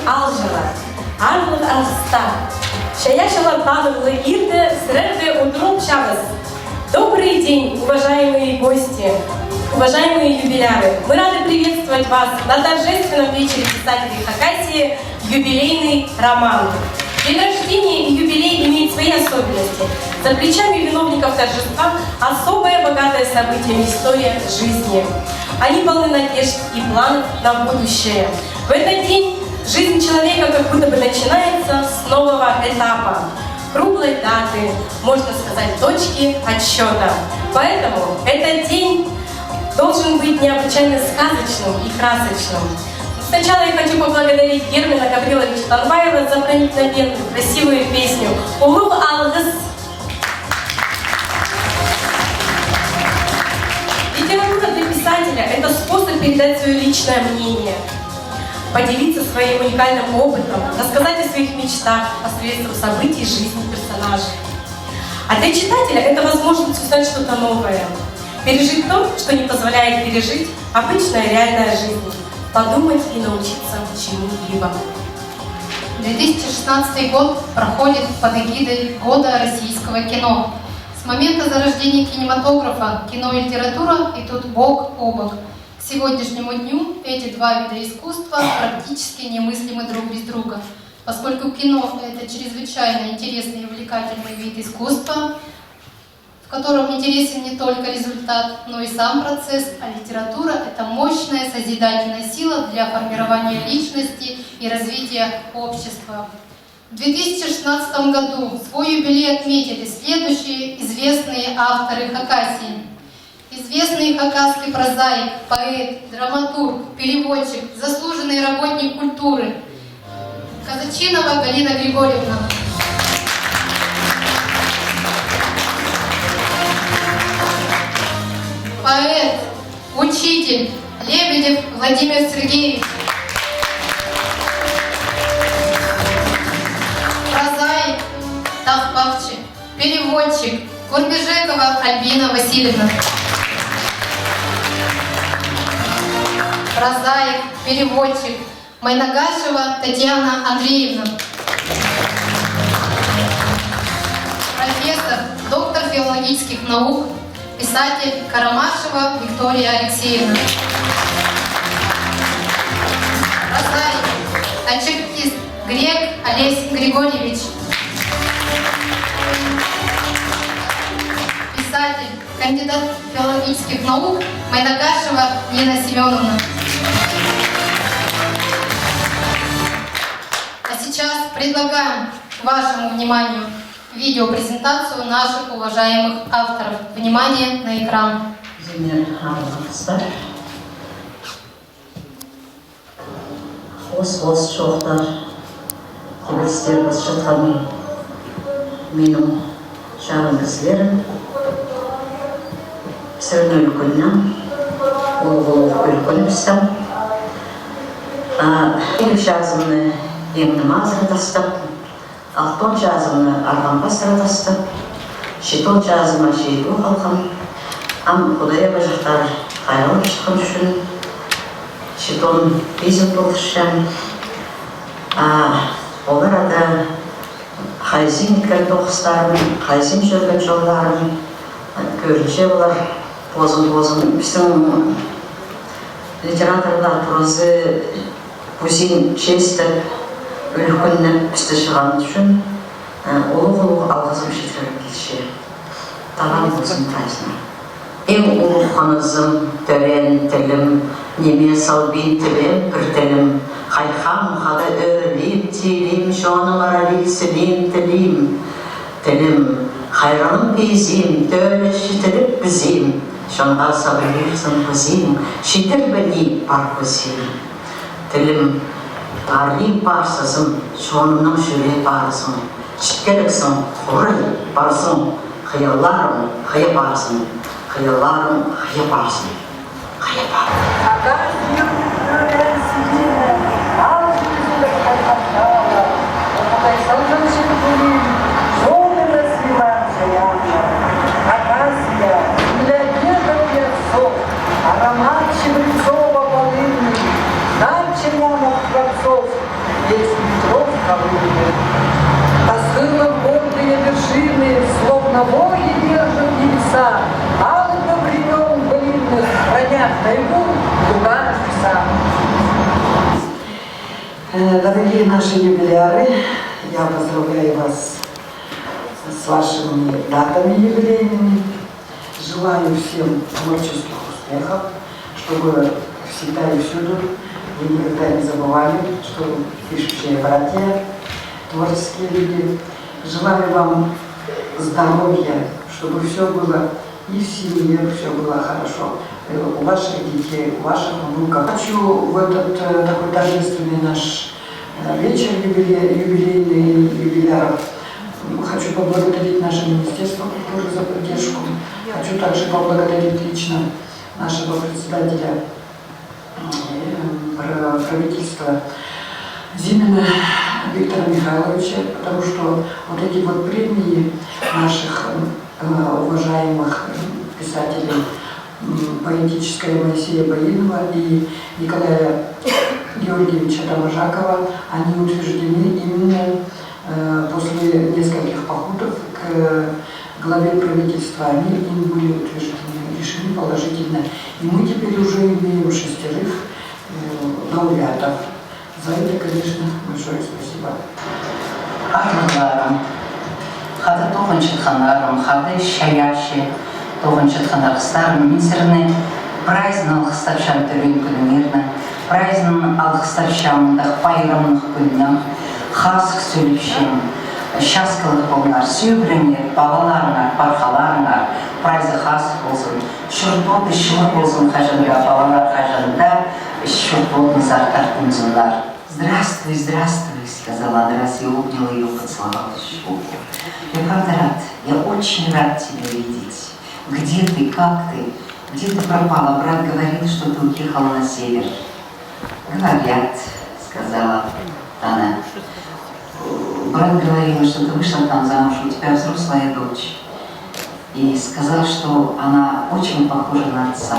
алжыла, арлық алғыста. Шая шалантановлы ирды, срерды удруг шабыз. Добрый день, уважаемые гости, уважаемые юбиляры. Мы рады приветствовать вас на торжественном вечере писателей Хакасии «Юбилейный роман». День рождения и юбилей имеют свои особенности. За плечами виновников торжества особое богатое событие, история жизни. Они полны надежд и планов на будущее. В этот день жизнь человека как будто бы начинается с нового этапа. Круглой даты, можно сказать, точки отсчета. Поэтому этот день должен быть необычайно сказочным и красочным. Сначала я хочу поблагодарить Германа Гавриловича Танбаева за проникновенную, красивую песню «Улуг алгыс». Литература для писателя – это способ передать свое личное мнение, поделиться своим уникальным опытом, рассказать о своих мечтах, посредством событий жизни персонажей. А для читателя это возможность узнать что-то новое, пережить то, что не позволяет пережить обычная реальная жизнь, подумать и научиться чему-либо. 2016 год проходит под эгидой Года российского кино. С момента зарождения кинематографа кино и литература идут бок о бок. К сегодняшнему дню эти два вида искусства практически немыслимы друг без друга, поскольку кино – это чрезвычайно интересный и увлекательный вид искусства, в котором интересен не только результат, но и сам процесс, а литература – это мощная созидательная сила для формирования личности и развития общества. В 2016 году свой юбилей отметили следующие известные авторы Хакасии. Известный хакасский прозаик, поэт, драматург, переводчик, заслуженный работник культуры Казачинова Галина Григорьевна. Поэт, учитель Лебедев Владимир Сергеевич. Прозаик Тахпахчи, переводчик Курбежекова Альбина Васильевна. Прозаик, переводчик Майнагашева Татьяна Андреевна. Профессор, доктор филологических наук, писатель Карамашева Виктория Алексеевна. Прозаик, очеркист Грек Олесь Григорьевич. Писатель, кандидат филологических наук Майнагашева Нина Семеновна. А сейчас предлагаем к вашему вниманию видеопрезентацию наших уважаемых авторов. Внимание на экран. Осы жоқтар кебістер біз жатқан менің шағын кісілерім сөрін үлкіннен ол үлкін істім ел жазымны емнім азыр тастап алтон жазымны арғанға сыра тастап шетон жазыма жету қалқам ам құдая бажақтар қайрылып шыққан үшін шетон безіп толтыршам олар ада хайзин еткен тоқыстарым, хайзин жүрген жолдарым көрінше олар бозым біздің литераторлар прозы өзен жестіп үлкінніп бізді шыған үшін ұлық алғызым жетіріп келше тағам болсын тайсына. Ең ұлық қанызым, төрен тілім, неме салбин тілім, бір тілім, қайқам қады өрліп, телім, жоным арали сілем тілім, тілім, қайраным безем, төлі шетіліп бізем, шонға сабырерсің қызем, шетіл білі бар көзем. Тілім, арли барсызым, шонымның жүре барсың, шіткеліксің, құрыл барсың, қияларым, қия барсың. Қияларым қия барсың, қия барсың. Аромат Чебрецова полынный, нам червонок Творцов, Дорогие наши юбиляры, я поздравляю вас с вашими датами юбилейными. Желаю всем творческих успехов, чтобы всегда и всюду вы никогда не забывали, что пишущие братья, творческие люди. Желаю вам здоровья, чтобы все было и в семье, все было хорошо. У ваших детей, у ваших внуков. Хочу в этот такой торжественный наш вечер юбилейный юбиляров. Хочу поблагодарить наше Министерство культуры за поддержку. Хочу также поблагодарить лично нашего председателя правительства Зимина Виктора Михайловича, потому что вот эти вот премии наших уважаемых писателей поэтическая Моисея Боинова и Николая Георгиевича Доможакова, они утверждены именно после нескольких походов к главе правительства. Они им были утверждены, решены положительно. И мы теперь уже имеем 6 лауреатов. За это, конечно, большое спасибо. Хады тоғын шытқандарым, хады шаяшы, тоғын шытқандарыстарым, мен сіріні празднын алғыстапшам түрін күніңердің, празднын алғыстапшамындық байрамлық күнінің, хасық сөйлепшем, шаскылық болынар, сөбіріңер, балаларыңар, барқаларыңар, прайзы хасық болсын, шұртбоды шылық болсын қажында, балалар қажында, шұртбодын зартар күнзындар. «Здравствуй, здравствуй», — сказала Андрас и обнял ее, поцеловал в щеку. «Я правда рад, я очень рад тебя видеть. Где ты, как ты? Где ты пропала? Брат говорит, что ты уехала на север». «Говорят», — сказала она. «Брат говорил, что ты вышла там замуж, у тебя взрослая дочь. И сказал, что она очень похожа на отца.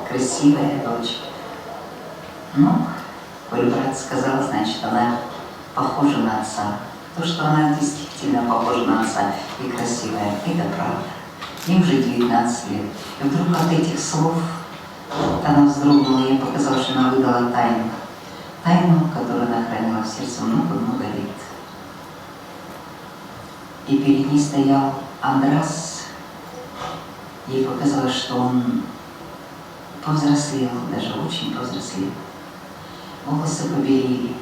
Красивая дочь». «Ну, коль брат сказал, значит, она похожа на отца. То, что она действительно похожа на отца и красивая, это правда. Им же 19 лет. И вдруг от этих слов она вздрогнула, и ей показалось, что она выдала тайну. Тайну, которую она хранила в сердце много-много лет. И перед ней стоял Андрас. Ей показалось, что он повзрослел, даже очень повзрослел. Волосы побелели,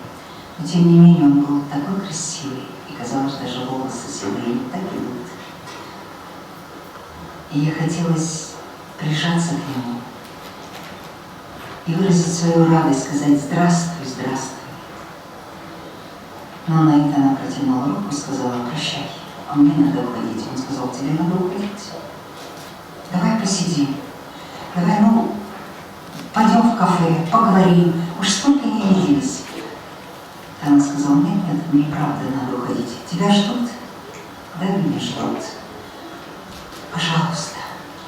но тем не менее он был такой красивый, и казалось, даже волосы седые так идут. И ей хотелось прижаться к нему и выразить свою радость, сказать «Здравствуй, здравствуй». Но на это она протянула руку и сказала «Прощай, а мне надо уходить». Он сказал «Тебе надо уходить? Давай посидим, давай, пойдем в кафе, поговорим, уж столько не виделись». Она сказала, нет, мне правда надо уходить. Тебя ждут? Да, меня ждут. Пожалуйста.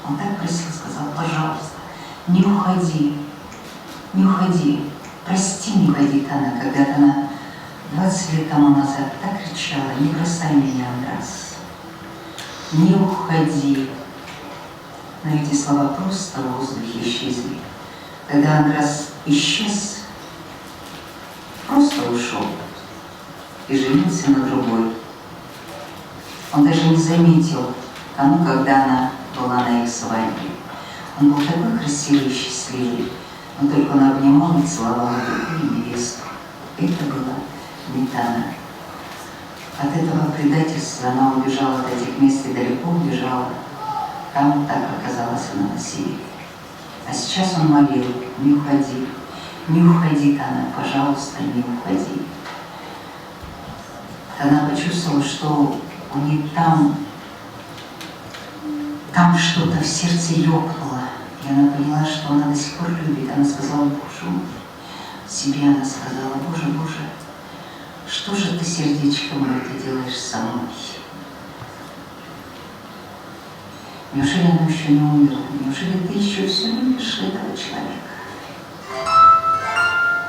Он так просил, сказал, пожалуйста, не уходи, не уходи. Прости, не уходи, она. Когда-то она 20 лет тому назад так кричала, не бросай меня, Андрас. Не уходи. Но эти слова просто в воздухе исчезли. Когда Андрас исчез, просто ушел и женился на другой. Он даже не заметил тому, когда она была на их свадьбе. Он был такой красивый и счастливый, но только он обнимал и целовал другую невесту. Это была Метана. От этого предательства она убежала от этих мест и далеко убежала. Там так оказалась она на севере. А сейчас он молил, не уходи. Не уходи, Тана, пожалуйста, не уходи. Она почувствовала, что у нее там что-то в сердце ёкнуло. И она поняла, что она до сих пор любит. Она сказала, Боже мой, себе она сказала, Боже, Боже, что же ты, сердечко мое, ты делаешь со мной? Неужели она еще не умерла? Неужели ты еще все любишь этого человека?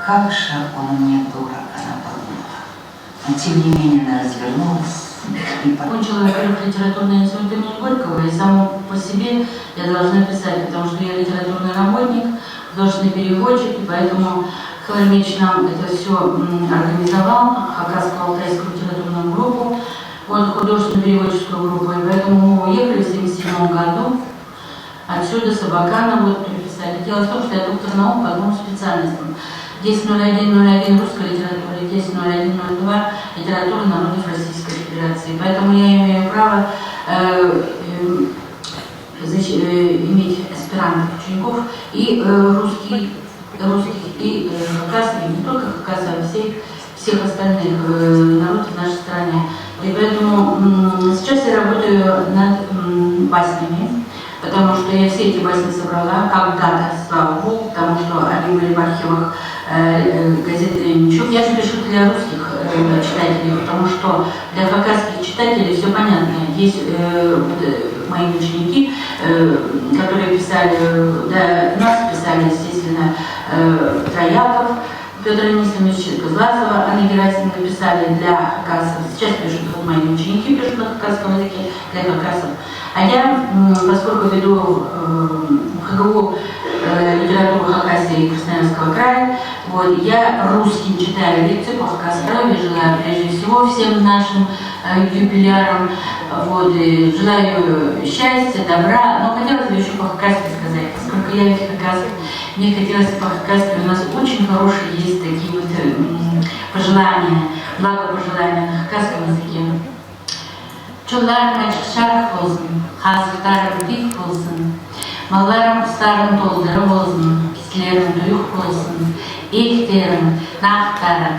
Как же он мне дорог, она подумала. Но тем не менее она развернулась и Окончила, во-первых, литературный институт имени Горького, и само по себе я должна писать, потому что я литературный работник, художественный переводчик, и поэтому Хелмич нам это все организовал, Хакасско-Алтайскую литературную группу, вот художественную переводческую группу, и поэтому мы уехали в 1977 году. Отсюда с Абакана вот переписали. Дело в том, что я доктор наук по двум специальностям. 10.01.01 русская литература и 10.01.02 литература народов Российской Федерации. Поэтому я имею право иметь аспирантов, учеников и русских, и хакасов, и не только хакасов, а всех остальных народов в нашей стране. И поэтому сейчас я работаю над баснями, потому что я все эти басни собрала когда-то, слава богу, потому что они были в архивах газеты «Ленинчук». Я же пишу для русских читателей, потому что для хакасских читателей все понятно. Есть мои ученики, которые писали, да, нас писали, естественно, Трояков, Петр Анисимович, Козласова, Анна Герасимовна писали для хакасов. Сейчас пишут, вот мои ученики пишут на хакасском языке для хакасов. А я, поскольку веду ХГУ литературу Хакасии и Красноярского края, вот, я русским читаю лекции по хакасскому, желаю прежде всего всем нашим юбилярам, вот, и желаю счастья, добра, но хотелось бы еще по-хакасски сказать, поскольку я ведь хакаск, мне хотелось по-хакасски, у нас очень хорошие есть такие вот пожелания, благопожелания на хакасском языке. Чуларым açıkçak olsun, hazırlarım dik olsun, mallarım starım doldurım olsun, pislerim duyuk olsun, eklerim, nahtarım,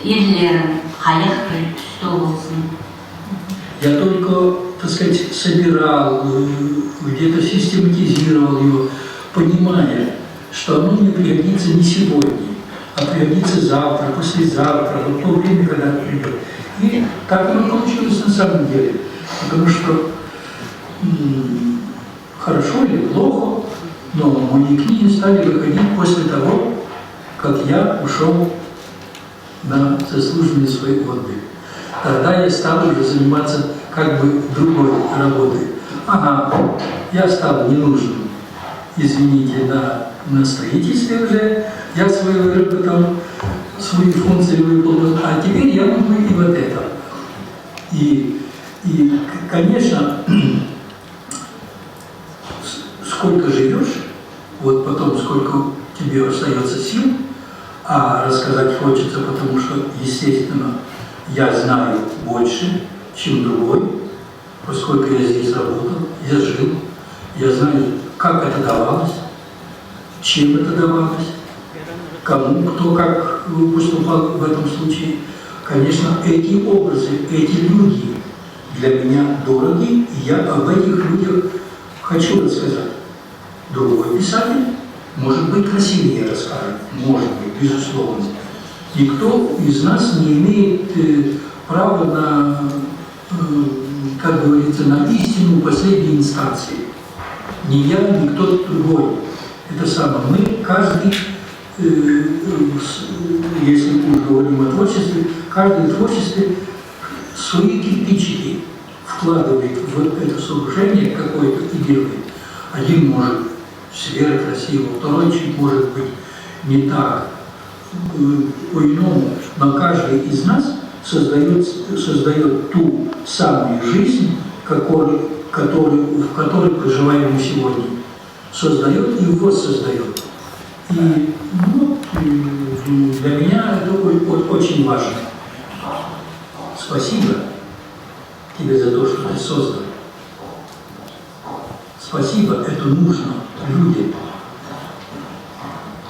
irlerim, hayık bir üstü olsun. Я только, так сказать, собирал, где-то систематизировал его, понимая, что оно не пригодится не сегодня, а пригодится завтра, послезавтра, в то время, когда оно придет. И так оно получилось на самом деле. Потому что хорошо или плохо, но мои книги стали выходить после того, как я ушел на заслуженный свой отдых. Тогда я стал уже заниматься как бы другой работой. Ага, я стал ненужным, извините, на строительстве уже, я свои выработал, свои функции выполнил, а теперь я могу и вот это. И, конечно, сколько живешь, вот потом сколько тебе остается сил, а рассказать хочется, потому что, естественно, я знаю больше, чем другой, поскольку я здесь работал, я жил, я знаю, как это давалось, чем это давалось, кому, кто как поступал в этом случае. Конечно, эти образы, эти люди для меня дороги, и я об этих людях хочу рассказать. Другой писатель, может быть, красивее расскажет, может быть, безусловно. Никто из нас не имеет права на, как говорится, на истину последней инстанции. Ни я, ни кто-то другой. Это самое. Мы, каждый, если мы говорим о творчестве, каждый в творчестве свои кирпичики вкладывает в это сооружение какое-то и делает. Один может сверхкрасиво, второй чуть может быть не так, по-иному, но каждый из нас создает ту самую жизнь, в которой проживаем мы сегодня. Создает и воссоздает. И для меня это очень важно. Спасибо тебе за то, что ты создал. Спасибо, это нужно людям.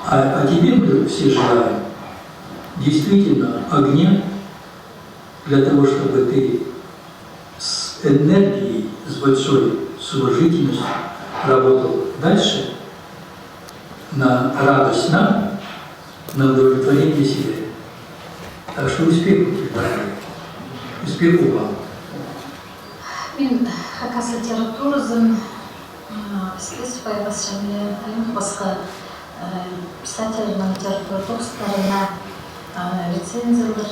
А тебе мы все желаем действительно огня для того, чтобы ты с энергией, с большой уважительностью работал дальше на радость нам, на удовлетворение себе. Так что успеху тебе, успеху вам. Мен хакас литературызын естественно басшамы алим басқа писательның литература токстарына рецензиялар,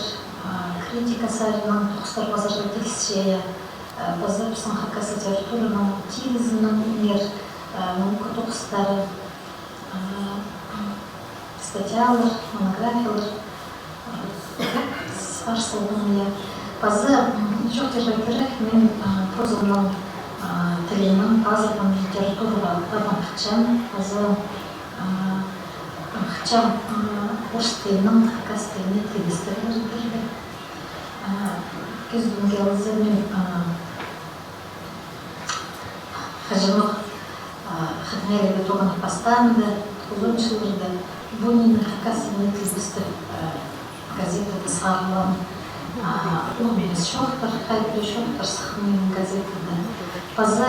критикасарының токстар базарда текстшея базарсын хакас литератураның тигізінің өнер наука токстары статьялар, монографиялар сарсылдым я. Базы жоқ деп керек, мен прозаның тілінің базадан литератураға бағынышым, базы хачам орыс тілінің хакас тіліне тегістігін берді. Кездің келізі мен хажымық хатмелігі тоғаны бастамды, ұзыншылырды. Бунин хакас тіліне тегістік газеті сағылам. Умес шоқтар, хайпри шоқтар сахмин газетада. Базы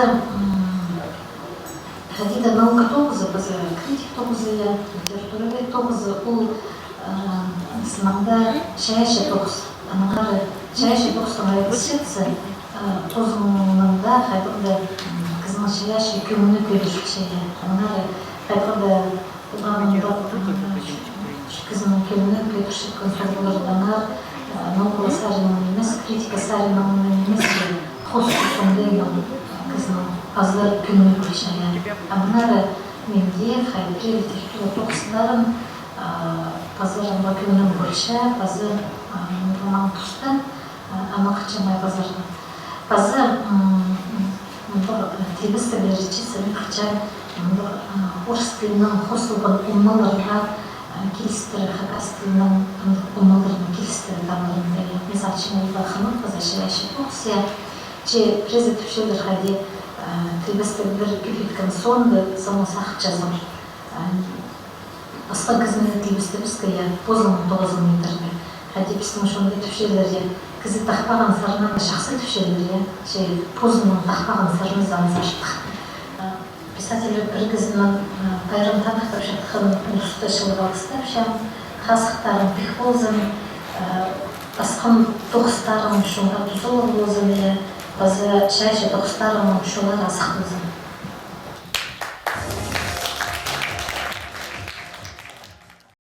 хадида наука тоғызы, базы критик тоғызы я, литературавед тоғызы, ол сынамда шаяшы тоғыз. Анағары шаяшы тоғыздан айырысетсі, тозымында хайпырда кызмы шаяшы көміні көйлішік шая. Анағары хайпырда ұғанында кызмы көміні көйлішік консолдыларданар, наука сарының емес, критика сарының емес, қосты сондайның кызның аздар көміні көйлішая. Анағары менде хайпри литература тоғысындарын пазарында көмінің көйліша, пазар роман тұшты, амақчамай пазарда. Пазар тегісті бережечесі қырчай орыс тілінің қосылған ұмналарға келістірі, хакас тілінің ұмналарының келістірі дамырында. Mesela Çin'de xanım pazarşıyaşı toksya, че презентөвшелер хади тегісті бір көпеткін сонды саму сақыт жазым. Басқа кізмені тегісті біская позылың 9 метрді. Хади біздің шонды төвшелер кізі тақпаған сарынан шақсы төвшелер, позылың тақпаған сарыны заңсаштық. Писателер бір кізінің пайрымтан ақтап жатқын ұлысты шылығы алыстапшам, қасықтарын тек болзым, басқым тоғыстарым шуңға тұзылы болзым, базы шайшы тоғыстарым шуңға асық болзым.